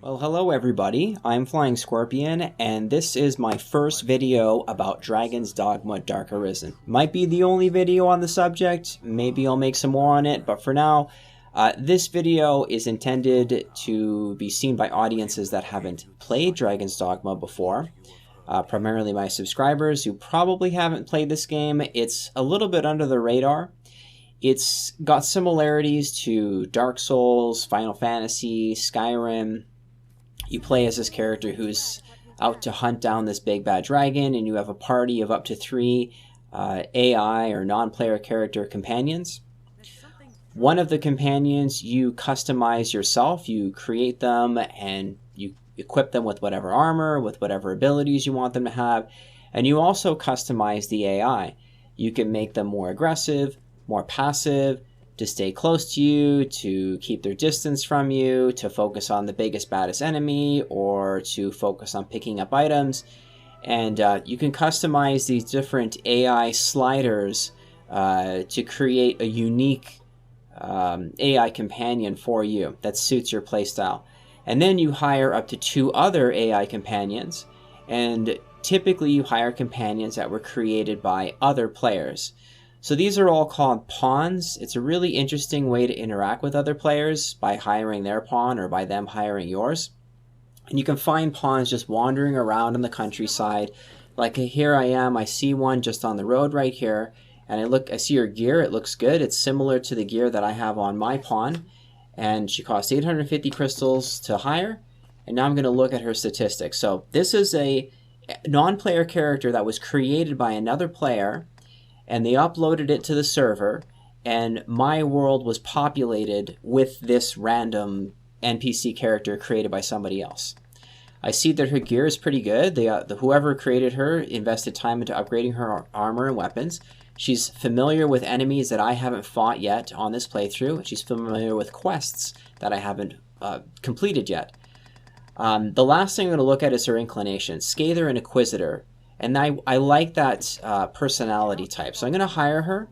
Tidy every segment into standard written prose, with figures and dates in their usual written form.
Well, hello everybody, I'm Flying Scorpion, and this is my first video about Dragon's Dogma Dark Arisen. Might be the only video on the subject, maybe I'll make some more on it, but for now, this video is intended to be seen by audiences that haven't played Dragon's Dogma before. Primarily my subscribers who probably haven't played this game. It's a little bit under the radar. It's got similarities to Dark Souls, Final Fantasy, Skyrim. You play as this character who's out to hunt down this big bad dragon, and you have a party of up to 3 AI or non-player character companions. One of the companions you customize yourself. You create them and you equip them with whatever armor, with whatever abilities you want them to have, and you also customize the AI. You can make them more aggressive, more passive, to stay close to you, to keep their distance from you, to focus on the biggest, baddest enemy, or to focus on picking up items. And you can customize these different AI sliders to create a unique AI companion for you that suits your playstyle. And then you hire up to 2 other AI companions, and typically you hire companions that were created by other players. So these are all called pawns. It's a really interesting way to interact with other players by hiring their pawn or by them hiring yours. And you can find pawns just wandering around in the countryside. Like here I am, I see one just on the road right here, and I see her gear, it looks good. It's similar to the gear that I have on my pawn, and she costs 850 crystals to hire. And now I'm going to look at her statistics. So this is a non-player character that was created by another player, and they uploaded it to the server, and my world was populated with this random NPC character created by somebody else. I see that her gear is pretty good. Whoever created her invested time into upgrading her armor and weapons. She's familiar with enemies that I haven't fought yet on this playthrough. She's familiar with quests that I haven't completed yet. The last thing I'm going to look at is her inclination. Scather and Inquisitor. And I like that personality type. So I'm going to hire her,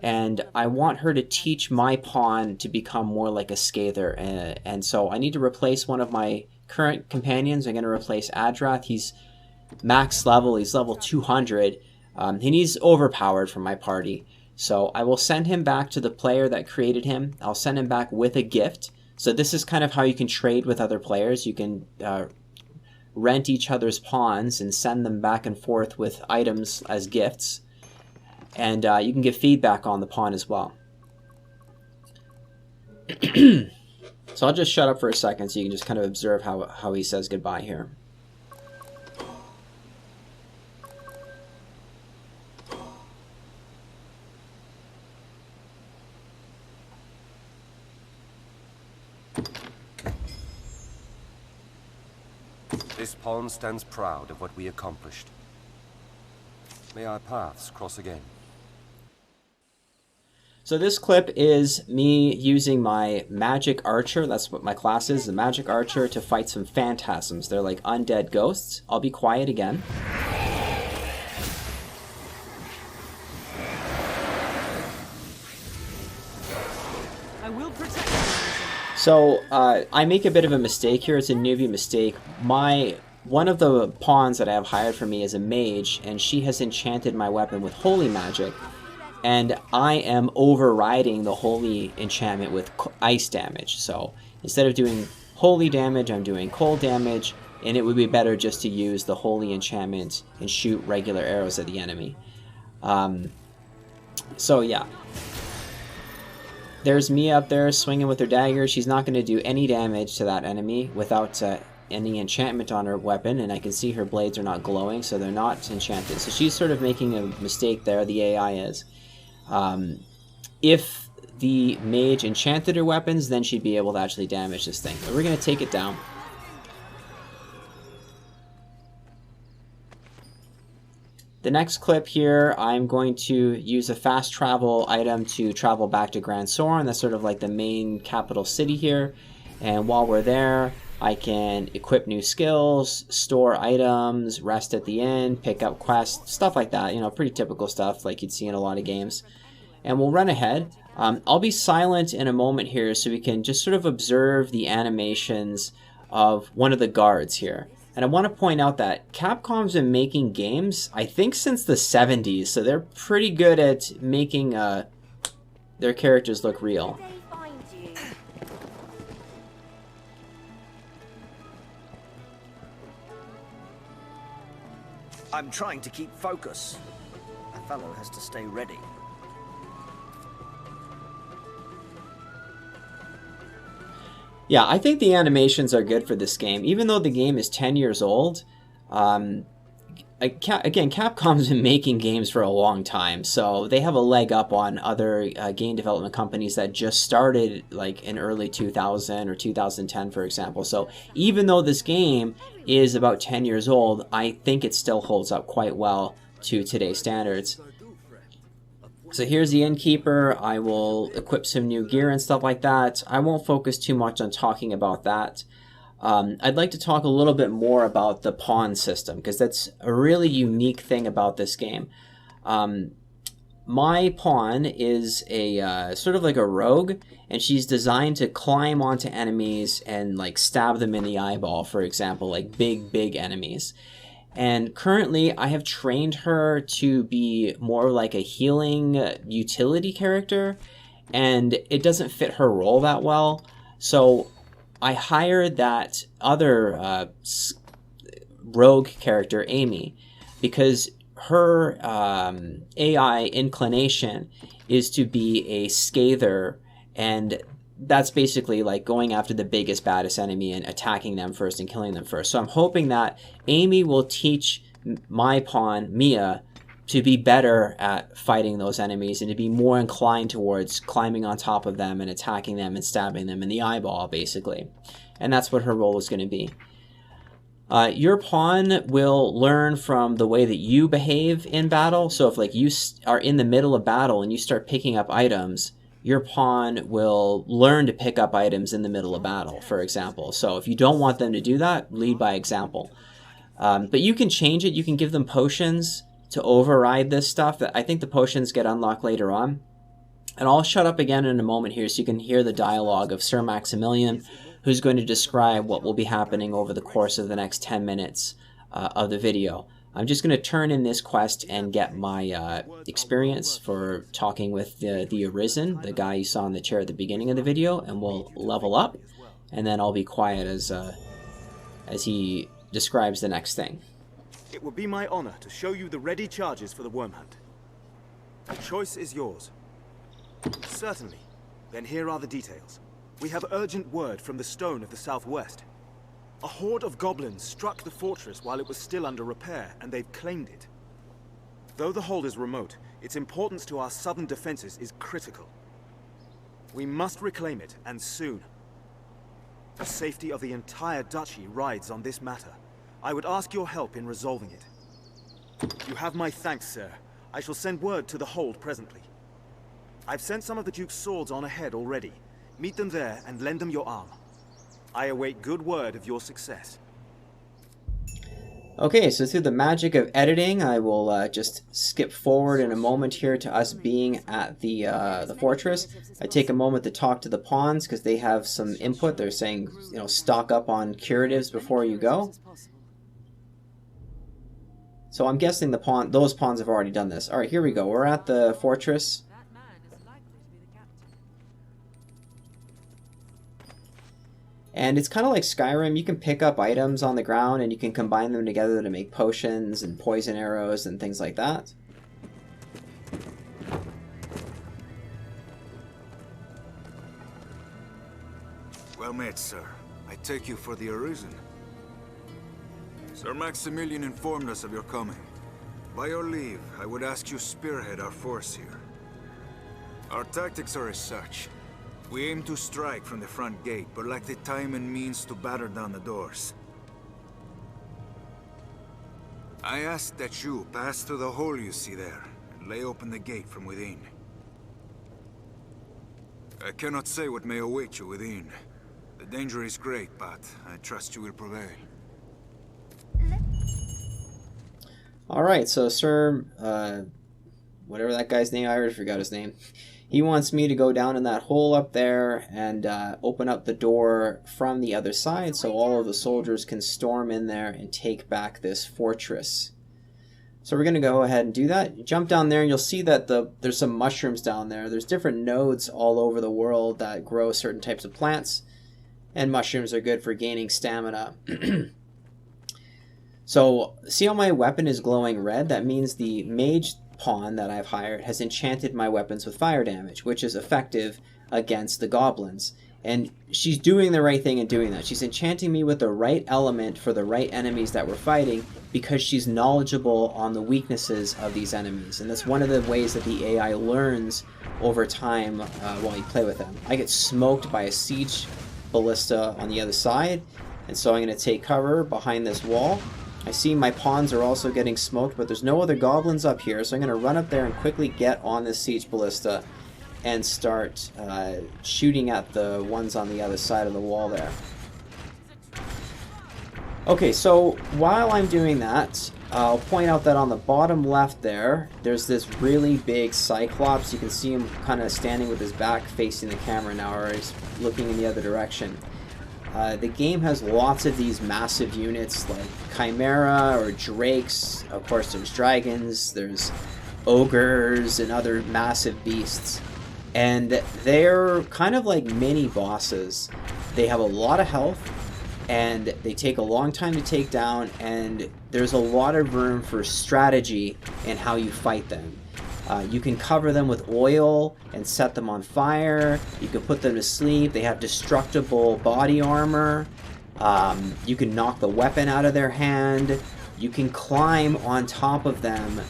and I want her to teach my pawn to become more like a Scather. And so I need to replace one of my current companions. I'm going to replace Adrath. He's max level. He's level 200. And he's overpowered for my party. So I will send him back to the player that created him. I'll send him back with a gift. So this is kind of how you can trade with other players. You can rent each other's pawns and send them back and forth with items as gifts, and you can give feedback on the pawn as well. So I'll just shut up for a second so you can just kind of observe how he says goodbye here. This pawn stands proud of what we accomplished. May our paths cross again. So this clip is me using my magic archer, that's what my class is, the magic archer, to fight some phantasms. They're like undead ghosts. I'll be quiet again. I will protect you. So I make a bit of a mistake here. It's a newbie mistake. One of the pawns that I have hired for me is a mage, and she has enchanted my weapon with holy magic, and I am overriding the holy enchantment with ice damage. So instead of doing holy damage, I'm doing cold damage, and it would be better just to use the holy enchantment and shoot regular arrows at the enemy. So yeah. There's me up there swinging with her dagger. She's not going to do any damage to that enemy without any enchantment on her weapon, and I can see her blades are not glowing, so they're not enchanted. So she's sort of making a mistake there, the AI is. If the mage enchanted her weapons, then she'd be able to actually damage this thing. But we're going to take it down. The next clip here, I'm going to use a fast travel item to travel back to Grand Soren. That's sort of like the main capital city here. And while we're there, I can equip new skills, store items, rest at the inn, pick up quests, stuff like that. You know, pretty typical stuff like you'd see in a lot of games. And we'll run ahead. I'll be silent in a moment here so we can just sort of observe the animations of one of the guards here. And I want to point out that Capcom's been making games, I think, since the 70s, so they're pretty good at making their characters look real. I'm trying to keep focus. A fellow has to stay ready. Yeah, I think the animations are good for this game. Even though the game is 10 years old, again, Capcom's been making games for a long time, so they have a leg up on other game development companies that just started like in early 2000 or 2010, for example. So even though this game is about 10 years old, I think it still holds up quite well to today's standards. So here's the innkeeper. I will equip some new gear and stuff like that. I won't focus too much on talking about that. I'd like to talk a little bit more about the pawn system, because that's a really unique thing about this game. My pawn is a sort of like a rogue, and she's designed to climb onto enemies and like stab them in the eyeball, for example, like big enemies. And currently, I have trained her to be more like a healing utility character, and it doesn't fit her role that well. So I hired that other rogue character, Amy, because her AI inclination is to be a scather, and that's basically like going after the biggest, baddest enemy and attacking them first and killing them first. So I'm hoping that Amy will teach my pawn, Mia, to be better at fighting those enemies and to be more inclined towards climbing on top of them and attacking them and stabbing them in the eyeball, basically. And that's what her role is going to be. Your pawn will learn from the way that you behave in battle. So if like you are in the middle of battle and you start picking up items, your pawn will learn to pick up items in the middle of battle, for example. So if you don't want them to do that, lead by example. But you can change it. You can give them potions to override this stuff. I think the potions get unlocked later on. And I'll shut up again in a moment here so you can hear the dialogue of Sir Maximilian, who's going to describe what will be happening over the course of the next 10 minutes of the video. I'm just going to turn in this quest and get my experience for talking with the Arisen, the guy you saw in the chair at the beginning of the video, and we'll level up, and then I'll be quiet as he describes the next thing. It would be my honor to show you the ready charges for the worm hunt. The choice is yours. Certainly. Then here are the details. We have urgent word from the Stone of the Southwest. A horde of goblins struck the fortress while it was still under repair, and they've claimed it. Though the hold is remote, its importance to our southern defenses is critical. We must reclaim it, and soon. The safety of the entire duchy rides on this matter. I would ask your help in resolving it. You have my thanks, sir. I shall send word to the hold presently. I've sent some of the Duke's swords on ahead already. Meet them there and lend them your arm. I await good word of your success. Okay, so through the magic of editing, I will just skip forward in a moment here to us being at the fortress. I take a moment to talk to the pawns because they have some input. They're saying, you know, stock up on curatives before you go. So I'm guessing those pawns have already done this. All right, here we go. We're at the fortress. And it's kind of like Skyrim. You can pick up items on the ground and you can combine them together to make potions and poison arrows and things like that. Well met, sir. I take you for the Arisen. Sir Maximilian informed us of your coming. By your leave, I would ask you spearhead our force here. Our tactics are as such. We aim to strike from the front gate, but lack the time and means to batter down the doors. I ask that you pass through the hole you see there, and lay open the gate from within. I cannot say what may await you within. The danger is great, but I trust you will prevail. Alright, so Sir, whatever that guy's name, I already forgot his name. He wants me to go down in that hole up there and open up the door from the other side so all of the soldiers can storm in there and take back this fortress. So we're going to go ahead and do that. Jump down there and you'll see that there's some mushrooms down there. There's different nodes all over the world that grow certain types of plants, and mushrooms are good for gaining stamina. So see how my weapon is glowing red? That means the mage pawn that I've hired has enchanted my weapons with fire damage, which is effective against the goblins. And she's doing the right thing in doing that. She's enchanting me with the right element for the right enemies that we're fighting because she's knowledgeable on the weaknesses of these enemies. And that's one of the ways that the AI learns over time while you play with them. I get smoked by a siege ballista on the other side, and so I'm going to take cover behind this wall. I see my pawns are also getting smoked, but there's no other goblins up here, so I'm going to run up there and quickly get on this siege ballista and start shooting at the ones on the other side of the wall there. Okay, so while I'm doing that, I'll point out that on the bottom left there's this really big Cyclops. You can see him kind of standing with his back facing the camera now, or he's looking in the other direction. The game has lots of these massive units like Chimera or Drakes. Of course, there's dragons, there's ogres, and other massive beasts. And they're kind of like mini bosses. They have a lot of health, and they take a long time to take down, and there's a lot of room for strategy in how you fight them. You can cover them with oil and set them on fire. You can put them to sleep. They have destructible body armor. You can knock the weapon out of their hand. You can climb on top of them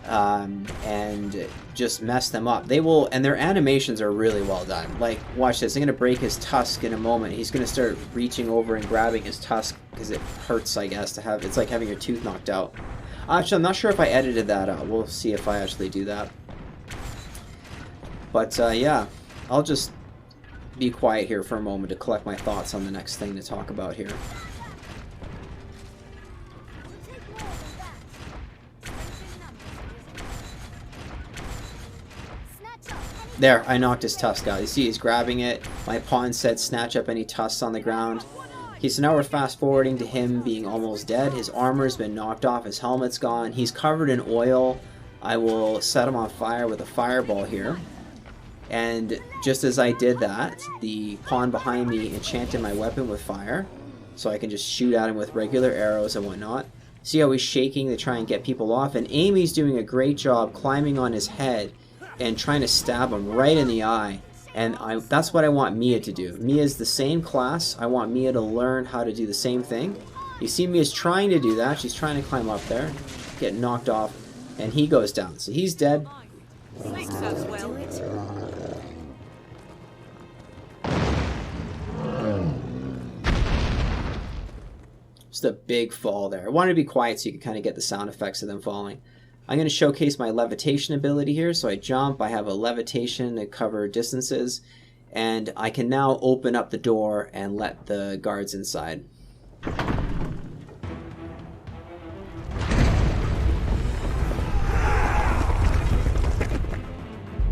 and just mess them up. They will, and their animations are really well done. Like, watch this. I'm going to break his tusk in a moment. He's going to start reaching over and grabbing his tusk because it hurts, I guess, to have. It's like having your tooth knocked out. Actually, I'm not sure if I edited that out. We'll see if I actually do that. But yeah, I'll just be quiet here for a moment to collect my thoughts on the next thing to talk about here. There, I knocked his tusk out. You see he's grabbing it. My pawn said snatch up any tusks on the ground. Okay, so now we're fast forwarding to him being almost dead. His armor's been knocked off, his helmet's gone. He's covered in oil. I will set him on fire with a fireball here. And just as I did that, the pawn behind me enchanted my weapon with fire, so I can just shoot at him with regular arrows and whatnot. See how he's shaking to try and get people off, and Amy's doing a great job climbing on his head and trying to stab him right in the eye. And that's what I want Mia to do. Mia's the same class. I want Mia to learn how to do the same thing. You see Mia's trying to do that. She's trying to climb up there, get knocked off, and he goes down. So he's dead. Just a big fall there. I wanted to be quiet so you could kind of get the sound effects of them falling. I'm going to showcase my levitation ability here. So I jump, I have a levitation to cover distances, and I can now open up the door and let the guards inside.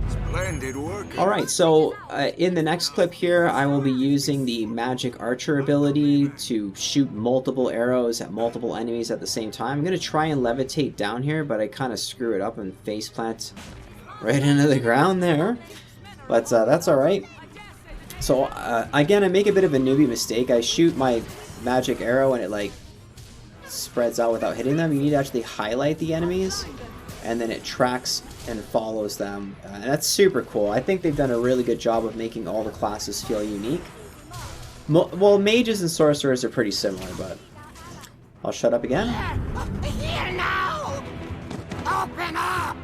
Splendid work. Alright, so in the next clip here, I will be using the magic archer ability to shoot multiple arrows at multiple enemies at the same time. I'm going to try and levitate down here, but I kind of screw it up and faceplant right into the ground there. But that's alright. So again, I make a bit of a newbie mistake. I shoot my magic arrow and it like spreads out without hitting them. You need to actually highlight the enemies, and then it tracks and follows them. And that's super cool. I think they've done a really good job of making all the classes feel unique. Well, mages and sorcerers are pretty similar, but I'll shut up again. Here now! Open up!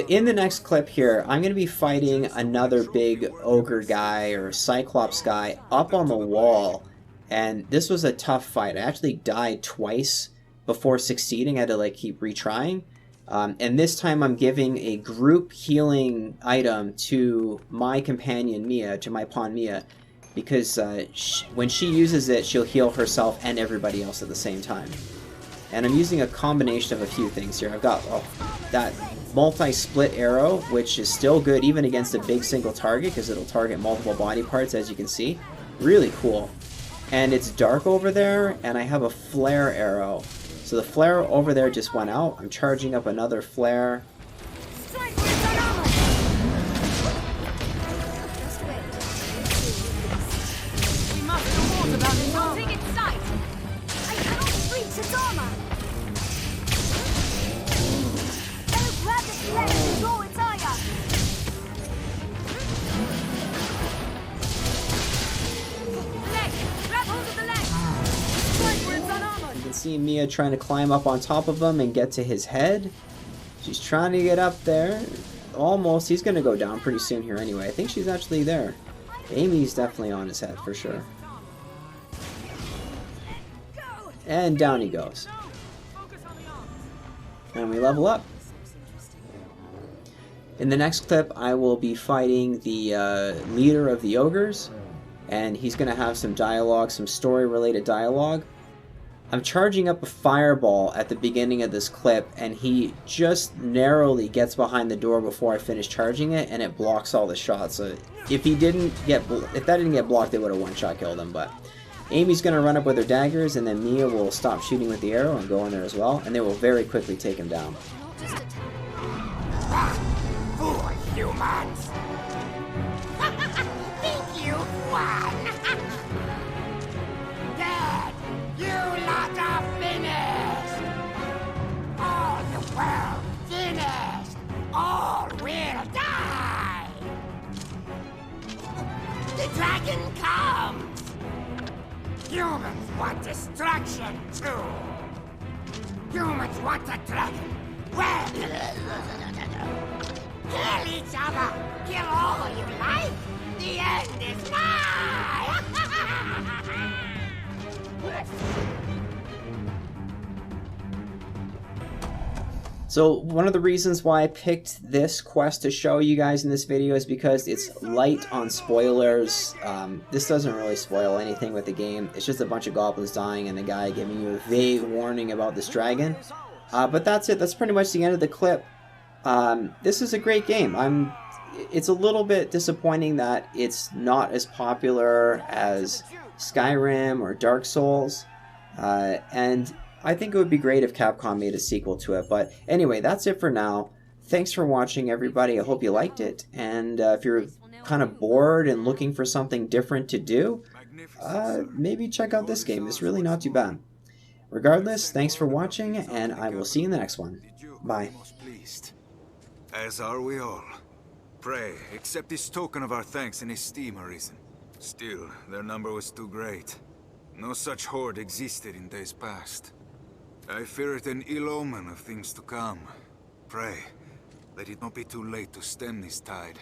In the next clip here, I'm going to be fighting another big ogre guy or cyclops guy up on the wall, and this was a tough fight. I actually died twice before succeeding. I had to like keep retrying, and this time I'm giving a group healing item to my companion Mia, to my pawn Mia, because when she uses it, she'll heal herself and everybody else at the same time. And I'm using a combination of a few things here. I've got that multi-split arrow, which is still good even against a big single target, because it'll target multiple body parts, as you can see. Really cool. And it's dark over there, and I have a flare arrow. So the flare over there just went out. I'm charging up another flare. We must know more about his armor. Moving its sight. I cannot reach its armor. I'll grab the flare and draw its ire. Leg! Grab hold of the leg! Strike where it's unarmored. You can see Mia trying to climb up on top of him and get to his head. She's trying to get up there. Almost. He's going to go down pretty soon here anyway. I think she's actually there. Amy's definitely on his head for sure. And down he goes. Focus on the arms. And we level up. In the next clip, I will be fighting the leader of the ogres. And he's going to have some dialogue, some story-related dialogue. I'm charging up a fireball at the beginning of this clip, and he just narrowly gets behind the door before I finish charging it, and it blocks all the shots. So if that didn't get blocked, they would have one-shot killed him. But Amy's going to run up with her daggers, and then Mia will stop shooting with the arrow and go in there as well, and they will very quickly take him down. Fool humans! Think you won? Dead! You lot are finished! All the world finished! All will die! The dragon comes! Humans want destruction too! Humans want a dragon! Well, kill each other! Kill all you like! The end is nigh! So one of the reasons why I picked this quest to show you guys in this video is because it's light on spoilers. This doesn't really spoil anything with the game. It's just a bunch of goblins dying and the guy giving you a vague warning about this dragon. But that's it. That's pretty much the end of the clip. This is a great game. It's a little bit disappointing that it's not as popular as Skyrim or Dark Souls. And I think it would be great if Capcom made a sequel to it. But anyway, that's it for now. Thanks for watching, everybody. I hope you liked it. And if you're kind of bored and looking for something different to do, maybe check out this game. It's really not too bad. Regardless, thanks for watching, and I will see you in the next one. Bye. As are we all. Pray, accept this token of our thanks and esteem, Arisen. Still, their number was too great. No such horde existed in days past. I fear it an ill omen of things to come. Pray, let it not be too late to stem this tide.